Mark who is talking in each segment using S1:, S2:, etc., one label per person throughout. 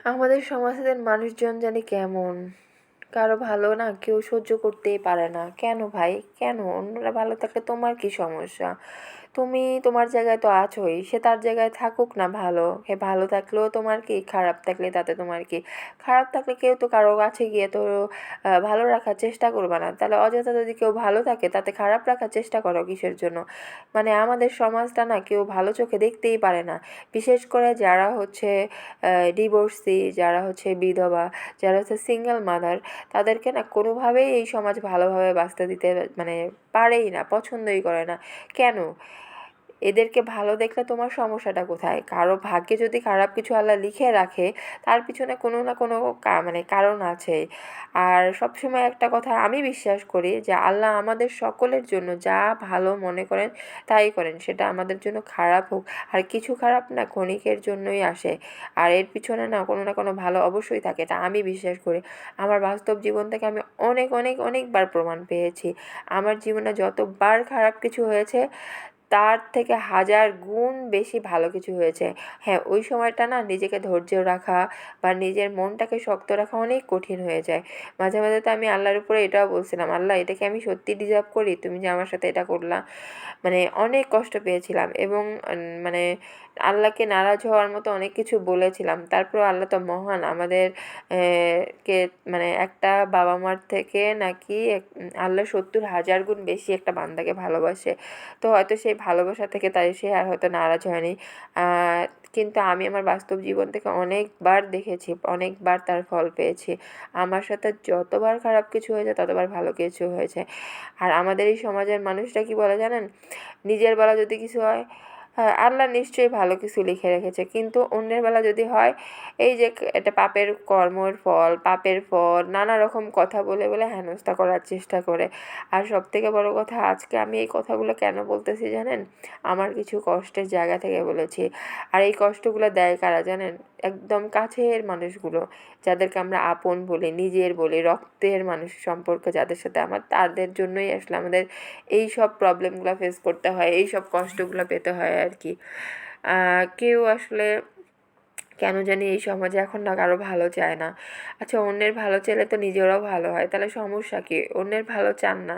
S1: আমাদের সমাজের মানুষজন জানি কেমন, কারো ভালো না কেউ সহ্য করতেই পারে না। কেন ভাই, কেন? অন্যরা ভালো থাকলে তোমার কি সমস্যা? তুমি তোমার জায়গায় তো আছোই, সে তার জায়গায় থাকুক না ভালো। সে ভালো থাকলেও তোমার কি, খারাপ থাকলে তাতে তোমার কি? খারাপ থাকলে কেউ তো কারো কাছে গিয়ে তো ভালো রাখার চেষ্টা করবে না। তাহলে অযথা যদি কেউ ভালো থাকে তাতে খারাপ রাখার চেষ্টা করো কিসের জন্য? মানে আমাদের সমাজটা না কেউ ভালো চোখে দেখতেই পারে না। বিশেষ করে যারা হচ্ছে ডিভোর্সি, যারা হচ্ছে বিধবা, যারা হচ্ছে সিঙ্গেল মাদার, তাদেরকে না কোনোভাবেই এই সমাজ ভালোভাবে বাঁচতে দিতে মানে পারেই না, পছন্দই করে না। কেন? এদেরকে ভালো দেখলে তোমার সমস্যাটা কোথায়? কারো ভাগ্যে যদি খারাপ কিছু আল্লাহ লিখে রাখে, তার পিছনে কোনো না কোনো মানে কারণ আছে। আর সবসময় একটা কথা আমি বিশ্বাস করি যে আল্লাহ আমাদের সকলের জন্য যা ভালো মনে করেন তাই করেন, সেটা আমাদের জন্য খারাপ হোক আর কিছু খারাপ না ক্ষণিকের জন্যই আসে। আর এর পিছনে না কোনো ভালো অবশ্যই থাকে, এটা আমি বিশ্বাস করি। আমার বাস্তব জীবন থেকে আমি অনেক অনেক অনেকবার প্রমাণ পেয়েছি। আমার জীবনে যতবার খারাপ কিছু হয়েছে তার থেকে হাজার গুণ বেশি ভালো কিছু হয়েছে। হ্যাঁ, ওই সময়টা না নিজেকে ধৈর্য রাখা বা নিজের মনটাকে শক্ত রাখা অনেক কঠিন হয়ে যায়। মাঝে মাঝে তো আমি আল্লাহর উপরে এটাও বলছিলাম, আল্লাহ এটা কি আমি সত্যি ডিজার্ভ করি? তুমি যে আমার সাথে এটা করলা। মানে অনেক কষ্ট পেয়েছিলাম এবং মানে আল্লাহকে নারাজ হওয়ার মতো অনেক কিছু বলেছিলাম। তারপরেও আল্লাহ তো মহান। আমাদের কে মানে একটা বাবা মার থেকে নাকি আল্লাহ 70,000 গুণ বেশি একটা বান্দাকে ভালোবাসে। তো হয়তো সেই ভালোবাসা থেকে তাই সে আর হয়তো নারাজ হয়নি। কিন্তু আমি আমার বাস্তব জীবন থেকে অনেকবার দেখেছি, অনেকবার তার ফল পেয়েছি। আমার সাথে যতবার খারাপ কিছু হয়েছে ততবার ভালো কিছু হয়েছে। আর আমাদের এই সমাজের মানুষরা কি বলে জানেন? নিজের বেলা যদি কিছু হয়, হ্যাঁ, আল্লাহ নিশ্চয়ই ভালো কিছু লিখে রেখেছে। কিন্তু অন্যের বেলা যদি হয়, এই যে এটা পাপের কর্মের ফল, পাপের ফল, নানা রকম কথা বলে বলে হেনস্থা করার চেষ্টা করে। আর সবথেকে বড় কথা, আজকে আমি এই কথাগুলো কেন বলতেছি জানেন? আমার কিছু কষ্টের জায়গা থেকে বলেছি। আর এই কষ্টগুলো দেয় কারা জানেন? একদম কাছের মানুষগুলো, যাদেরকে আমরা আপন বলি, নিজের বলি, রক্তের মানুষ সম্পর্ক যাদের সাথে আমার, তাদের জন্যই আসলে আমাদের এই সব প্রবলেমগুলো ফেস করতে হয়, এই সব কষ্টগুলো পেতে হয় আর কি। কেউ আসলে কেন জানি এই সমাজে এখন না কারো ভালো চায় না। আচ্ছা, অন্যের ভালো চাইলে তো নিজেরাও ভালো হয়, তাহলে সমস্যা কী? অন্যের ভালো চান না,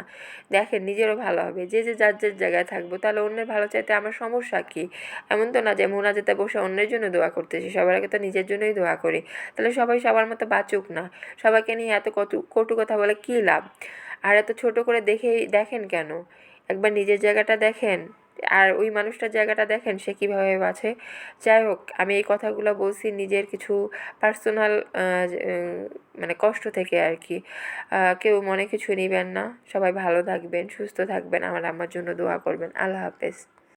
S1: দেখেন নিজেরও ভালো হবে। যে যে যার যার জায়গায় থাকবো, তাহলে অন্যের ভালো চাইতে আমার সমস্যা কী? এমন তো না যে মোনাজাতে বসে অন্যের জন্য দোয়া করতেছি, সবার আগে তো নিজের জন্যই দোয়া করি। তাহলে সবাই সবার মতো বাঁচুক না। সবাইকে নিয়ে এত কটু কথা বলে কী লাভ? আর এত ছোট করে দেখেন কেন? একবার নিজের জায়গাটা দেখেন, আর ওই মানুষটার জায়গাটা দেখেন সে কীভাবে বাঁচে। যাই হোক, আমি এই কথাগুলো বলছি নিজের কিছু পার্সোনাল মানে কষ্ট থেকে আর কি। কেউ মনে কিছু নিবেন না। সবাই ভালো থাকবেন, সুস্থ থাকবেন, আমার জন্য দোয়া করবেন। আল্লাহ হাফেজ।